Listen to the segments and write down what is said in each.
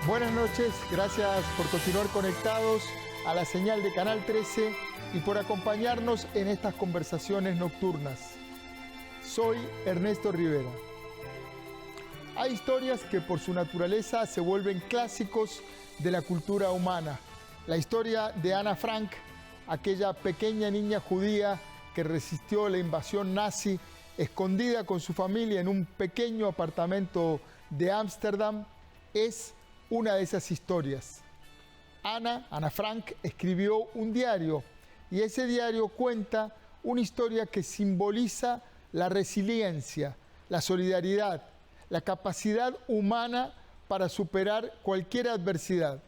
Buenas noches, gracias por continuar conectados a la señal de Canal 13 y por acompañarnos en estas conversaciones nocturnas. Soy Ernesto Rivera. Hay historias que por su naturaleza se vuelven clásicos de la cultura humana. La historia de Ana Frank, aquella pequeña niña judía que resistió la invasión nazi, escondida con su familia en un pequeño apartamento de Ámsterdam, es una de esas historias. Ana Frank escribió un diario y ese diario cuenta una historia que simboliza la resiliencia, la solidaridad, la capacidad humana para superar cualquier adversidad.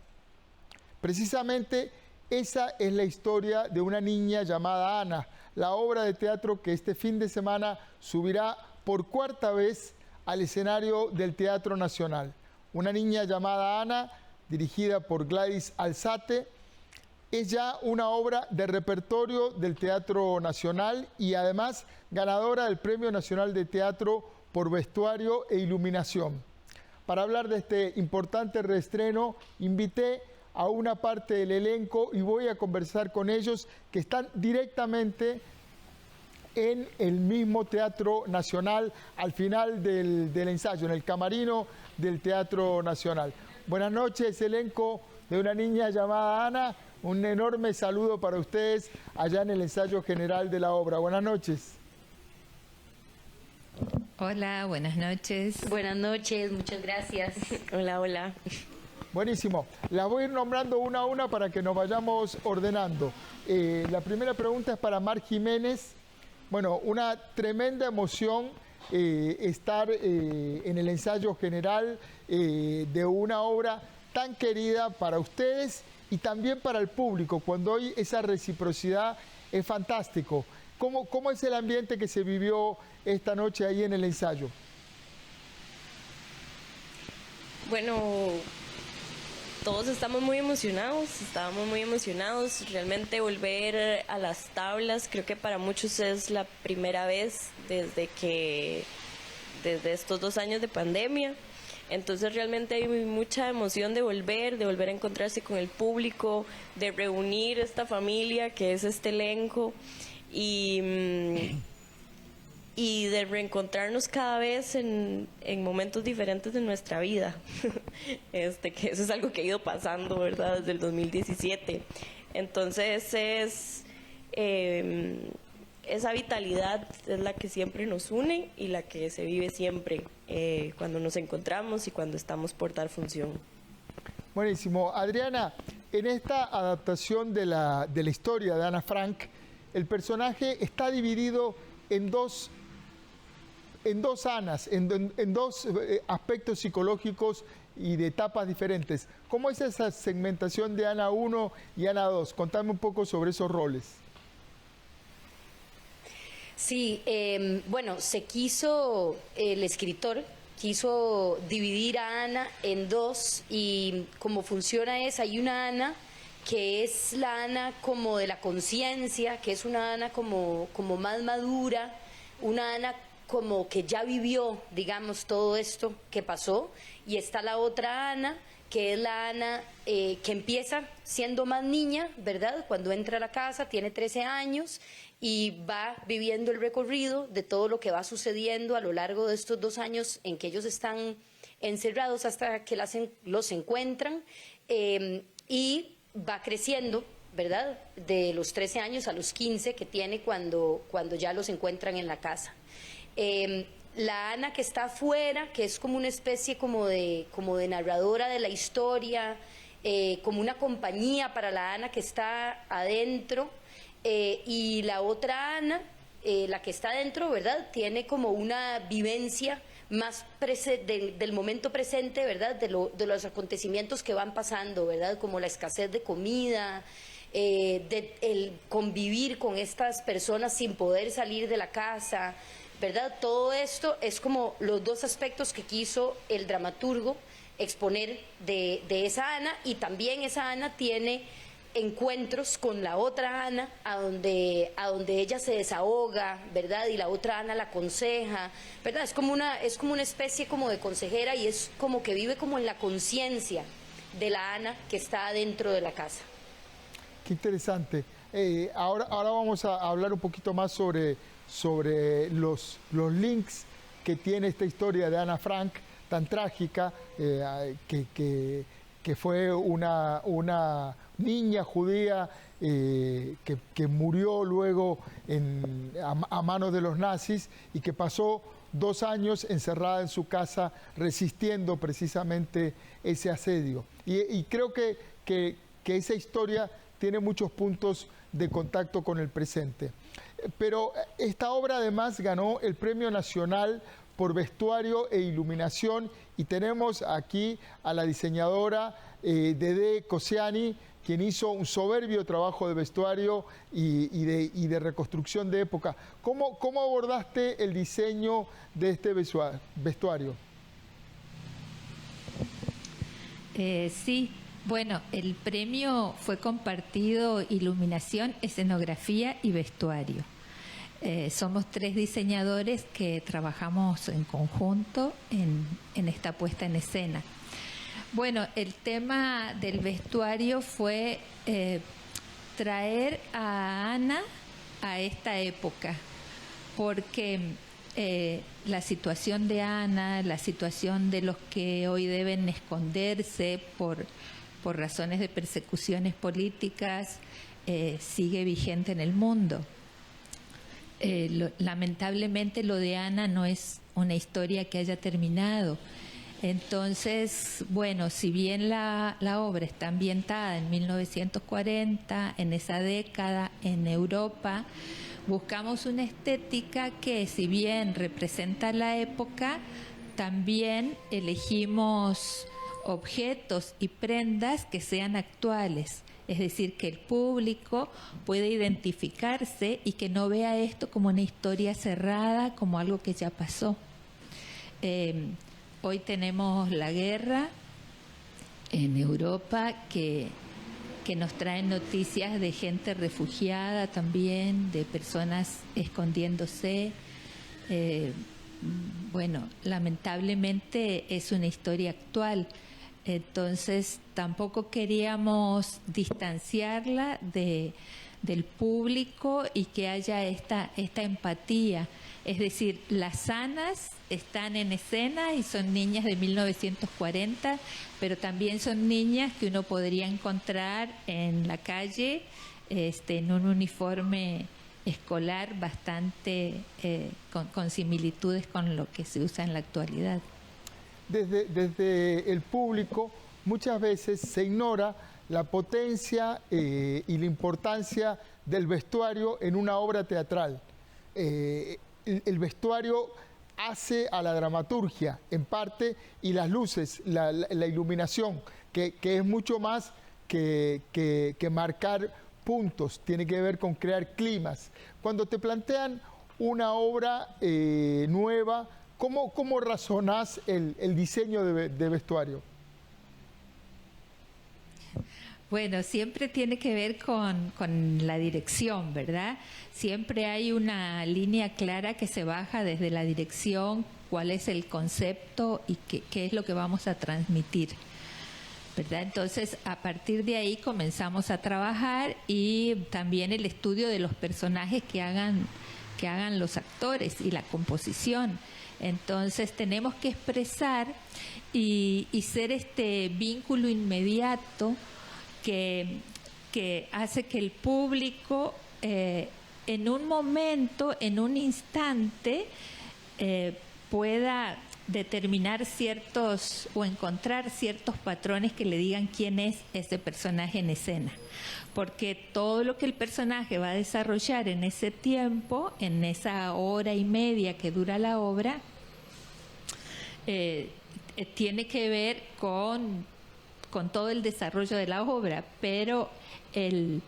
Precisamente esa es la historia de una niña llamada Ana, la obra de teatro que este fin de semana subirá por cuarta vez al escenario del Teatro Nacional. Una niña llamada Ana, dirigida por Gladys Alzate, es ya una obra de repertorio del Teatro Nacional y además ganadora del Premio Nacional de Teatro por vestuario e iluminación. Para hablar de este importante reestreno, invité a una parte del elenco y voy a conversar con ellos que están directamente en el mismo Teatro Nacional al final del ensayo, en el camarino del Teatro Nacional. Buenas noches, elenco de una niña llamada Ana. Un enorme saludo para ustedes allá en el ensayo general de la obra. Buenas noches. Hola, buenas noches. Buenas noches, muchas gracias. Hola, hola. Buenísimo. Las voy a ir nombrando una a una para que nos vayamos ordenando. La primera pregunta es para Mar Jiménez. Bueno, una tremenda emoción estar en el ensayo general de una obra tan querida para ustedes y también para el público. Cuando hay esa reciprocidad es fantástico. ¿Cómo es el ambiente que se vivió esta noche ahí en el ensayo? Bueno, todos estábamos muy emocionados, realmente volver a las tablas, creo que para muchos es la primera vez desde estos 2 años de pandemia, entonces realmente hay mucha emoción de volver a encontrarse con el público, de reunir esta familia que es este elenco y de reencontrarnos cada vez en momentos diferentes de nuestra vida, que eso es algo que ha ido pasando, ¿verdad?, desde el 2017. Entonces esa vitalidad es la que siempre nos une y la que se vive siempre cuando nos encontramos y cuando estamos por dar función. Buenísimo. Adriana, en esta adaptación de la historia de Ana Frank, el personaje está dividido en dos Anas, en dos aspectos psicológicos y de etapas diferentes. ¿Cómo es esa segmentación de Ana 1 y Ana 2? Contame un poco sobre esos roles. Sí, bueno, el escritor quiso dividir a Ana en dos y cómo funciona es, hay una Ana que es la Ana como de la conciencia, que es una Ana como más madura, una Ana como que ya vivió, digamos, todo esto que pasó, y está la otra Ana, que es la Ana que empieza siendo más niña, ¿verdad? Cuando entra a la casa, tiene 13 años y va viviendo el recorrido de todo lo que va sucediendo a lo largo de estos 2 años en que ellos están encerrados hasta que los encuentran, y va creciendo, ¿verdad? De los 13 años a los 15 que tiene cuando ya los encuentran en la casa. La Ana que está afuera, que es como una especie como de narradora de la historia, como una compañía para la Ana que está adentro, y la otra Ana, la que está adentro, ¿verdad?, tiene como una vivencia más del momento presente, ¿verdad?, de los acontecimientos que van pasando, ¿verdad?, como la escasez de comida, el convivir con estas personas sin poder salir de la casa, ¿verdad? Todo esto es como los dos aspectos que quiso el dramaturgo exponer de esa Ana, y también esa Ana tiene encuentros con la otra Ana a donde ella se desahoga, ¿verdad? Y la otra Ana la aconseja, ¿verdad? Es como una especie como de consejera, y es como que vive como en la conciencia de la Ana que está dentro de la casa. Qué interesante. Ahora vamos a hablar un poquito más sobre los links que tiene esta historia de Ana Frank, tan trágica, que fue una niña judía que murió luego a manos de los nazis y que pasó 2 años encerrada en su casa resistiendo precisamente ese asedio. Y creo que esa historia tiene muchos puntos de contacto con el presente. Pero esta obra además ganó el Premio Nacional por Vestuario e Iluminación y tenemos aquí a la diseñadora Dede Kosiani, quien hizo un soberbio trabajo de vestuario y de reconstrucción de época. ¿Cómo abordaste el diseño de este vestuario? Sí, bueno, el premio fue compartido iluminación, escenografía y vestuario. Somos 3 diseñadores que trabajamos en conjunto en esta puesta en escena. Bueno, el tema del vestuario fue traer a Ana a esta época, porque la situación de Ana, la situación de los que hoy deben esconderse por razones de persecuciones políticas, sigue vigente en el mundo. Lamentablemente lo de Ana no es una historia que haya terminado. Entonces, bueno, si bien la obra está ambientada en 1940, en esa década, en Europa, buscamos una estética que, si bien representa la época, también elegimos objetos y prendas que sean actuales. Es decir, que el público pueda identificarse y que no vea esto como una historia cerrada, como algo que ya pasó. Hoy tenemos la guerra en Europa que nos trae noticias de gente refugiada también, de personas escondiéndose. Bueno, lamentablemente es una historia actual. Entonces tampoco queríamos distanciarla del público y que haya esta empatía. Es decir, las Anas están en escena y son niñas de 1940, pero también son niñas que uno podría encontrar en la calle en un uniforme escolar bastante con similitudes con lo que se usa en la actualidad. Desde el público muchas veces se ignora la potencia y la importancia del vestuario en una obra teatral. El vestuario hace a la dramaturgia, en parte, y las luces, la iluminación, que es mucho más que marcar puntos, tiene que ver con crear climas. Cuando te plantean una obra nueva, ¿cómo razonás el diseño de vestuario? Bueno, siempre tiene que ver con la dirección, ¿verdad? Siempre hay una línea clara que se baja desde la dirección, cuál es el concepto y qué es lo que vamos a transmitir, ¿verdad? Entonces, a partir de ahí comenzamos a trabajar y también el estudio de los personajes que hagan los actores y la composición. Entonces, tenemos que expresar y ser este vínculo inmediato que hace que el público en un momento, en un instante, pueda determinar o encontrar ciertos patrones que le digan quién es ese personaje en escena. Porque todo lo que el personaje va a desarrollar en ese tiempo, en esa hora y media que dura la obra, tiene que ver con todo el desarrollo de la obra, pero el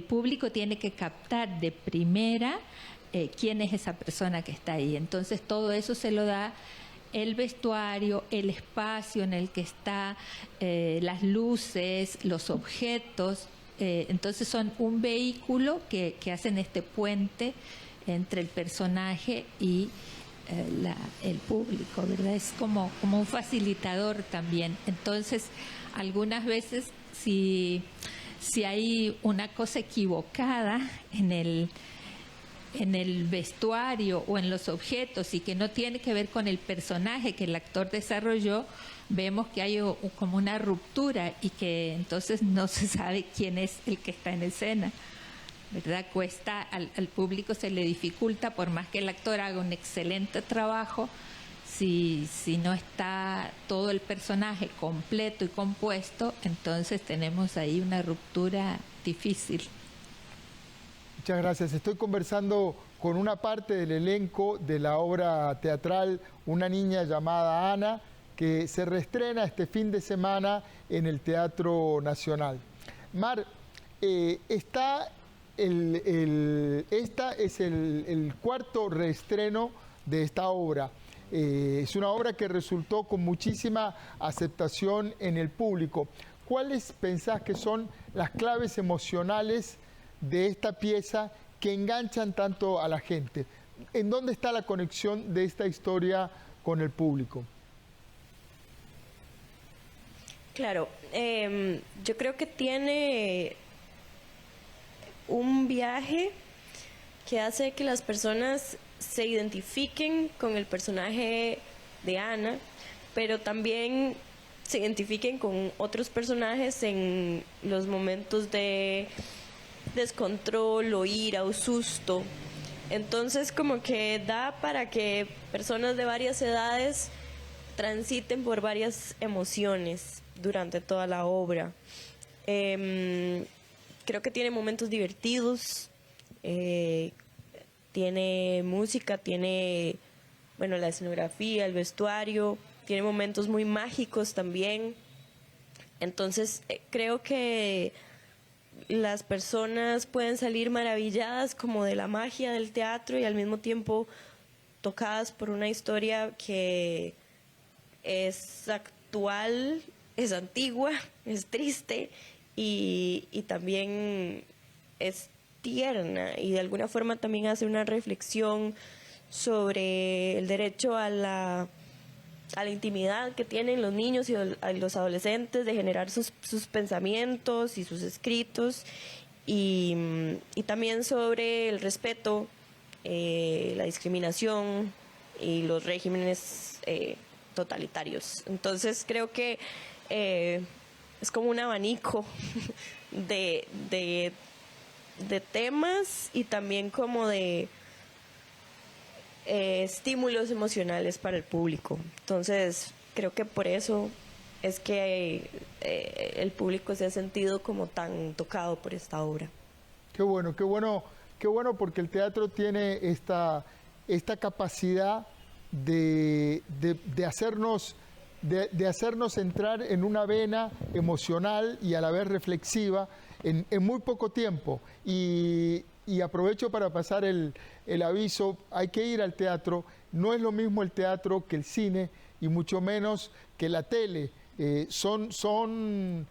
público tiene que captar de primera quién es esa persona que está ahí. Entonces todo eso se lo da el vestuario, el espacio en el que está, las luces, los objetos. Entonces son un vehículo que hacen este puente entre el personaje y el público, ¿verdad? Es como un facilitador también. Entonces, algunas veces si hay una cosa equivocada en el vestuario o en los objetos y que no tiene que ver con el personaje que el actor desarrolló, vemos que hay como una ruptura y que entonces no se sabe quién es el que está en escena, ¿verdad? Cuesta, al público se le dificulta, por más que el actor haga un excelente trabajo, si no está todo el personaje completo y compuesto, entonces tenemos ahí una ruptura difícil. Muchas gracias. Estoy conversando con una parte del elenco de la obra teatral Una niña llamada Ana, que se reestrena este fin de semana en el Teatro Nacional. Mar, esta es el cuarto reestreno de esta obra. Es una obra que resultó con muchísima aceptación en el público. ¿Cuáles pensás que son las claves emocionales de esta pieza que enganchan tanto a la gente? ¿En dónde está la conexión de esta historia con el público? Claro, yo creo que tiene un viaje que hace que las personas se identifiquen con el personaje de Ana, pero también se identifiquen con otros personajes en los momentos de descontrol o ira o susto. Entonces como que da para que personas de varias edades transiten por varias emociones durante toda la obra. Creo que tiene momentos divertidos, tiene música, tiene, bueno, la escenografía, el vestuario, tiene momentos muy mágicos también. Entonces creo que las personas pueden salir maravilladas como de la magia del teatro y al mismo tiempo tocadas por una historia que es actual, es antigua, es triste y también es tierna y de alguna forma también hace una reflexión sobre el derecho a la intimidad que tienen los niños y los adolescentes de generar sus pensamientos y sus escritos y también sobre el respeto, la discriminación y los regímenes totalitarios. Entonces creo que es como un abanico de temas y también como de estímulos emocionales para el público. Entonces creo que por eso es que el público se ha sentido como tan tocado por esta obra. Qué bueno, qué bueno, qué bueno, porque el teatro tiene esta capacidad de hacernos entrar en una vena emocional y a la vez reflexiva en muy poco tiempo. Y aprovecho para pasar el aviso, hay que ir al teatro, no es lo mismo el teatro que el cine y mucho menos que la tele. Son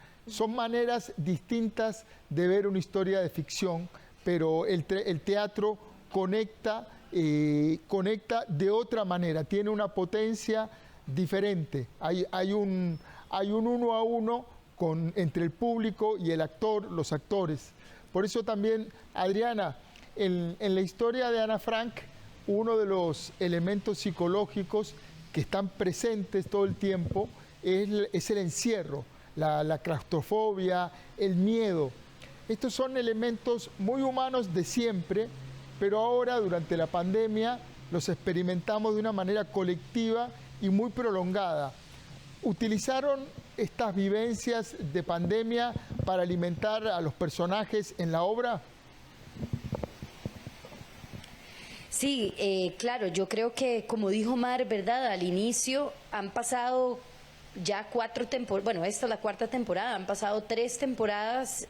maneras distintas de ver una historia de ficción, pero el teatro conecta de otra manera, tiene una potencia diferente. Hay un uno a uno entre el público y el actor, los actores. Por eso también, Adriana, en la historia de Ana Frank, uno de los elementos psicológicos que están presentes todo el tiempo es el encierro, la claustrofobia, el miedo. Estos son elementos muy humanos de siempre, pero ahora, durante la pandemia, los experimentamos de una manera colectiva y muy prolongada. ¿Utilizaron estas vivencias de pandemia para alimentar a los personajes en la obra? Sí, claro, yo creo que, como dijo Mar, ¿verdad? Al inicio han pasado ya 4 temporadas, bueno, esta es la 4ª temporada, han pasado 3 temporadas,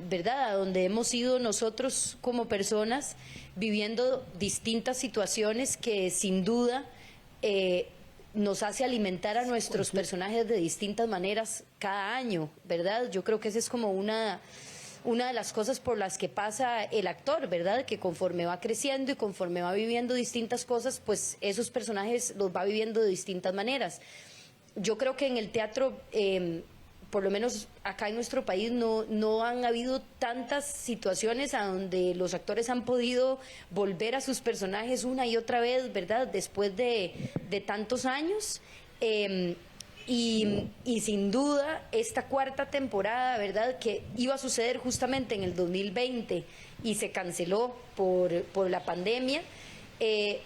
¿verdad? Donde hemos ido nosotros como personas viviendo distintas situaciones que sin duda nos hace alimentar a nuestros personajes de distintas maneras cada año, ¿verdad? Yo creo que esa es como una de las cosas por las que pasa el actor, ¿verdad? Que conforme va creciendo y conforme va viviendo distintas cosas, pues esos personajes los va viviendo de distintas maneras. Yo creo que en el teatro por lo menos acá en nuestro país no han habido tantas situaciones a donde los actores han podido volver a sus personajes una y otra vez, ¿verdad? Después de tantos años. Y sin duda esta cuarta temporada, ¿verdad?, que iba a suceder justamente en el 2020 y se canceló por la pandemia,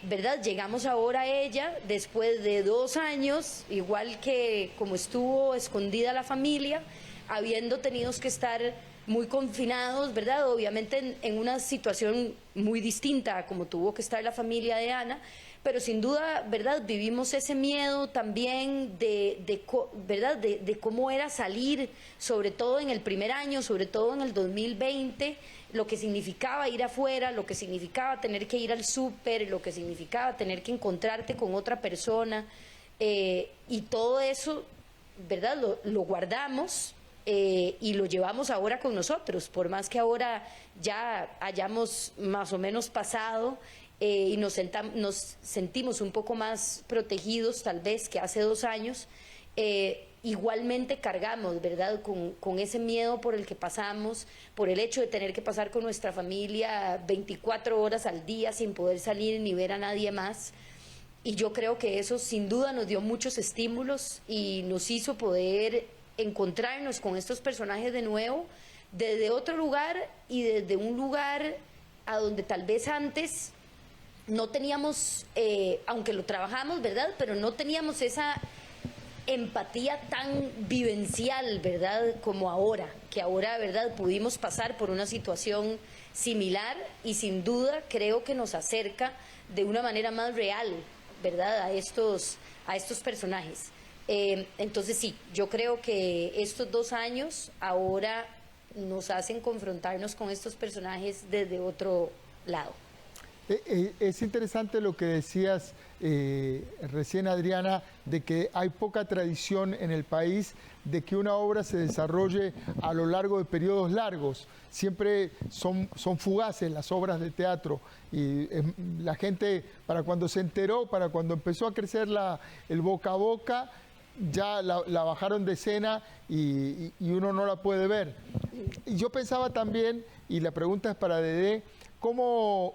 ¿verdad? Llegamos ahora a ella después de 2 años, igual que como estuvo escondida la familia, habiendo tenido que estar muy confinados, ¿verdad? Obviamente en una situación muy distinta a como tuvo que estar la familia de Ana, pero sin duda, ¿verdad?, vivimos ese miedo también ¿verdad?, de cómo era salir, sobre todo en el primer año, sobre todo en el 2020, lo que significaba ir afuera, lo que significaba tener que ir al súper, lo que significaba tener que encontrarte con otra persona, y todo eso, ¿verdad?, lo guardamos y lo llevamos ahora con nosotros, por más que ahora ya hayamos más o menos pasado y nos sentimos un poco más protegidos tal vez que hace 2 años, igualmente cargamos, ¿verdad?, con ese miedo por el que pasamos, por el hecho de tener que pasar con nuestra familia 24 horas al día sin poder salir ni ver a nadie más. Y yo creo que eso sin duda nos dio muchos estímulos y nos hizo poder encontrarnos con estos personajes de nuevo, desde otro lugar y desde un lugar a donde tal vez antes no teníamos, aunque lo trabajamos, ¿verdad?, pero no teníamos esa empatía tan vivencial, ¿verdad?, como ahora, que ahora, ¿verdad?, pudimos pasar por una situación similar y sin duda creo que nos acerca de una manera más real, ¿verdad?, a estos personajes. Entonces sí, yo creo que estos 2 años ahora nos hacen confrontarnos con estos personajes desde otro lado. Es interesante lo que decías recién, Adriana, de que hay poca tradición en el país de que una obra se desarrolle a lo largo de periodos largos. Siempre son fugaces las obras de teatro y la gente, para cuando se enteró, para cuando empezó a crecer el boca a boca, ya la bajaron de escena y uno no la puede ver. Y yo pensaba también, y la pregunta es para Dedé, ¿cómo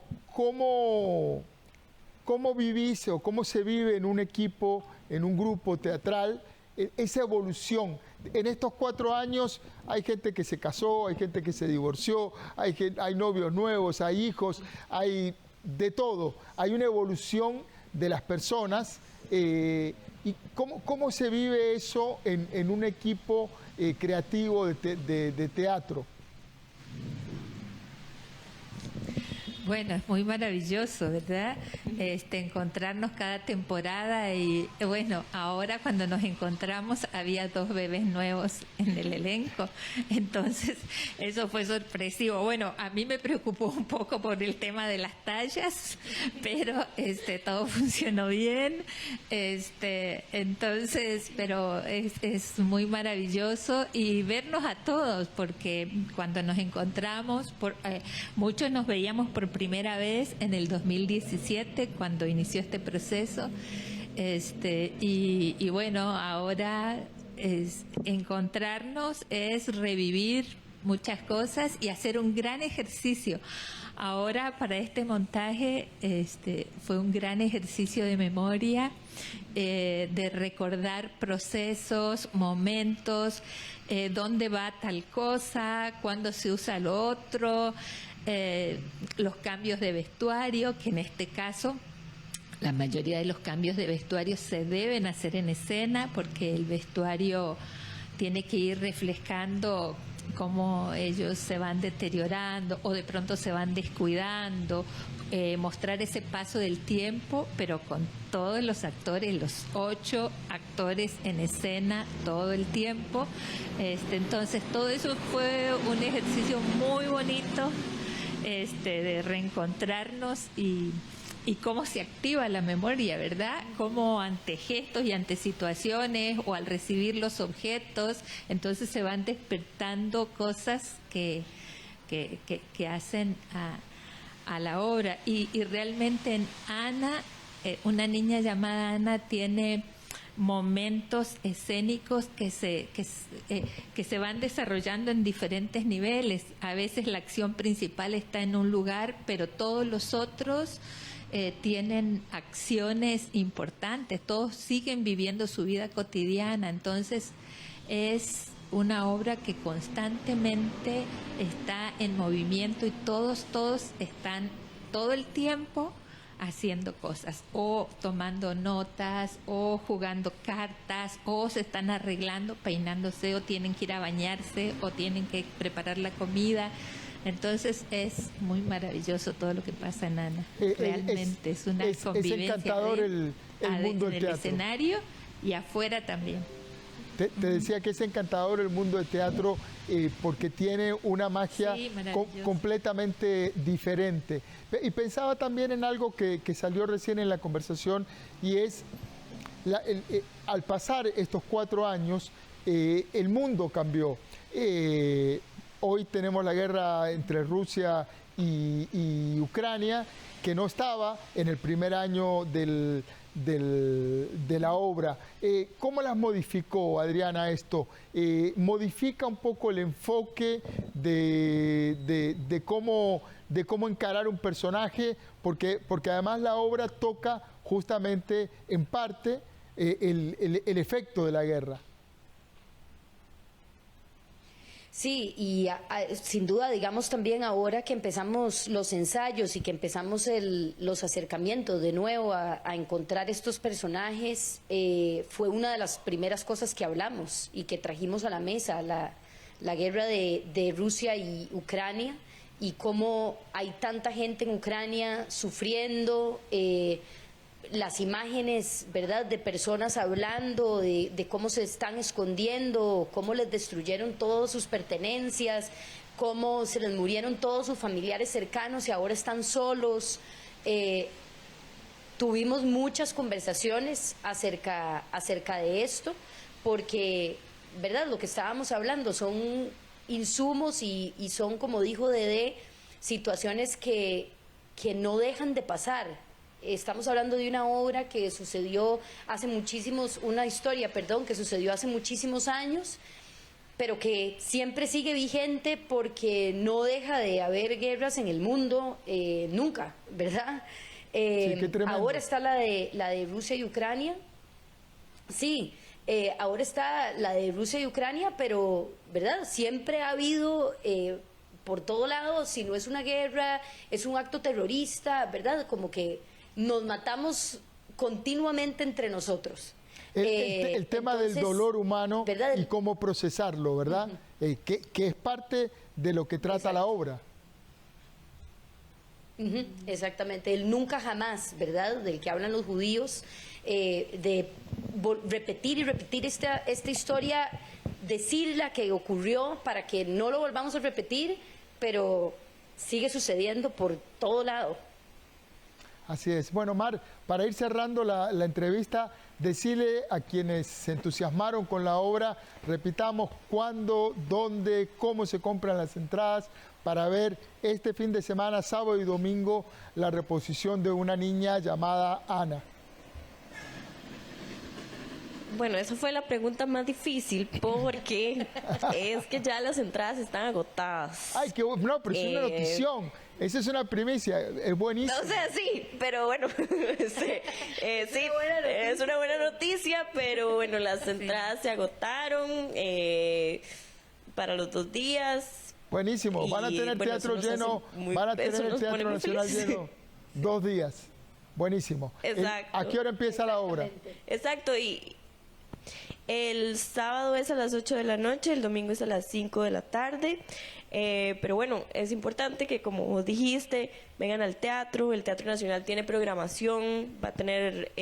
vivís o cómo se vive en un equipo, en un grupo teatral, esa evolución? En estos 4 años hay gente que se casó, hay gente que se divorció, hay novios nuevos, hay hijos, hay de todo. Hay una evolución de las personas. ¿Y cómo se vive eso en un equipo creativo de teatro? Bueno, es muy maravilloso, ¿verdad? Encontrarnos cada temporada y bueno, ahora cuando nos encontramos había 2 bebés nuevos en el elenco, entonces eso fue sorpresivo. Bueno, a mí me preocupó un poco por el tema de las tallas, pero todo funcionó bien, entonces, pero es muy maravilloso y vernos a todos, porque cuando nos encontramos, muchos nos veíamos por primera vez en el 2017 cuando inició este proceso, y bueno, ahora encontrarnos es revivir muchas cosas y hacer un gran ejercicio. Ahora para este montaje fue un gran ejercicio de memoria, de recordar procesos, momentos, dónde va tal cosa, cuándo se usa lo otro, los cambios de vestuario, que en este caso la mayoría de los cambios de vestuario se deben hacer en escena porque el vestuario tiene que ir reflejando cómo ellos se van deteriorando o de pronto se van descuidando, mostrar ese paso del tiempo, pero con todos los actores, los 8 actores en escena todo el tiempo. Entonces todo eso fue un ejercicio muy bonito, de reencontrarnos y cómo se activa la memoria, ¿verdad? Cómo ante gestos y ante situaciones o al recibir los objetos, entonces se van despertando cosas que hacen a la obra. Y realmente en Ana, una niña llamada Ana tiene momentos escénicos que se van desarrollando en diferentes niveles. A veces la acción principal está en un lugar, pero todos los otros tienen acciones importantes, todos siguen viviendo su vida cotidiana. Entonces es una obra que constantemente está en movimiento y todos están todo el tiempo haciendo cosas, o tomando notas, o jugando cartas, o se están arreglando, peinándose, o tienen que ir a bañarse, o tienen que preparar la comida. Entonces es muy maravilloso todo lo que pasa en Ana. Realmente es una convivencia. Es encantador el mundo del teatro. En el escenario y afuera también. Te decía que es encantador el mundo del teatro porque tiene una magia completamente diferente. Y pensaba también en algo que salió recién en la conversación, y es, al pasar estos 4 años, el mundo cambió. Hoy tenemos la guerra entre Rusia y Ucrania, que no estaba en el primer año de la obra. ¿Cómo las modificó, Adriana, esto? ¿Modifica un poco el enfoque de cómo encarar un personaje? Porque además la obra toca justamente, en parte, el efecto de la guerra. Sí, y sin duda, digamos, también ahora que empezamos los ensayos y que empezamos los acercamientos de nuevo a encontrar estos personajes, fue una de las primeras cosas que hablamos y que trajimos a la mesa, la guerra de Rusia y Ucrania, y cómo hay tanta gente en Ucrania sufriendo, las imágenes, ¿verdad?, de personas hablando de cómo se están escondiendo, cómo les destruyeron todas sus pertenencias, cómo se les murieron todos sus familiares cercanos y ahora están solos. Tuvimos muchas conversaciones acerca de esto, porque, ¿verdad?, lo que estábamos hablando son insumos y son, como dijo Dede, situaciones que no dejan de pasar. Estamos hablando de una obra que sucedió una historia que sucedió hace muchísimos años, pero que siempre sigue vigente porque no deja de haber guerras en el mundo nunca, ¿verdad? Sí, qué tremendo. Ahora está la de Rusia y Ucrania. Sí, ahora está la de Rusia y Ucrania, pero, ¿verdad? Siempre ha habido por todo lado, si no es una guerra, es un acto terrorista, ¿verdad? Como que nos matamos continuamente entre nosotros. El tema del dolor humano, ¿verdad?, y cómo procesarlo, ¿verdad? Que es parte de lo que trata la obra. Exactamente, el nunca jamás, ¿verdad?, del que hablan los judíos, de repetir y repetir esta historia, decir la que ocurrió para que no lo volvamos a repetir, pero sigue sucediendo por todo lado. Así es. Bueno, Mar, para ir cerrando la entrevista, decirle a quienes se entusiasmaron con la obra, repitamos cuándo, dónde, cómo se compran las entradas para ver este fin de semana, sábado y domingo, la reposición de una niña llamada Ana. Bueno, esa fue la pregunta más difícil porque es que ya las entradas están agotadas. Ay, qué bueno, no, pero es una notición. Esa es una primicia, es buenísimo. O sea, sí, pero bueno, sí, es una buena noticia, pero bueno, las entradas se agotaron para los 2 días. Buenísimo, van a tener teatro lleno, van a tener el Teatro Nacional lleno 2 días. Buenísimo. Exacto. ¿A qué hora empieza la obra? Exacto, y el sábado es a las 8 de la noche, el domingo es a las 5 de la tarde. Pero bueno, es importante que, como vos dijiste, vengan al teatro. El Teatro Nacional tiene programación, va a tener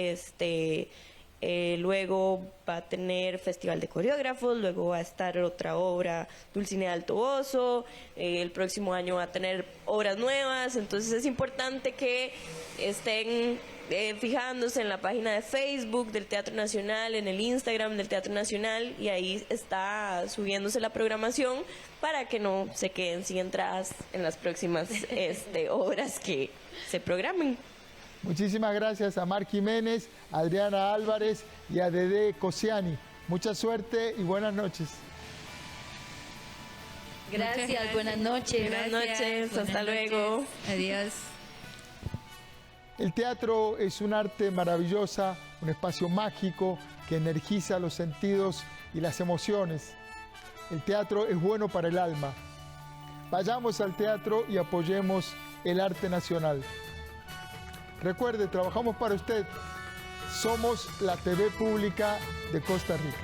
luego va a tener festival de coreógrafos, luego va a estar otra obra, Dulcinea del Toboso, el próximo año va a tener obras nuevas, entonces es importante que estén fijándose en la página de Facebook del Teatro Nacional, en el Instagram del Teatro Nacional, y ahí está subiéndose la programación para que no se queden sin entradas en las próximas obras que se programen. Muchísimas gracias a Marc Jiménez, a Adriana Álvarez y a Dede Cosiani. Mucha suerte y buenas noches. Gracias, buenas noches. Buenas noches, hasta luego. Adiós. El teatro es un arte maravillosa, un espacio mágico que energiza los sentidos y las emociones. El teatro es bueno para el alma. Vayamos al teatro y apoyemos el arte nacional. Recuerde, trabajamos para usted. Somos la TV pública de Costa Rica.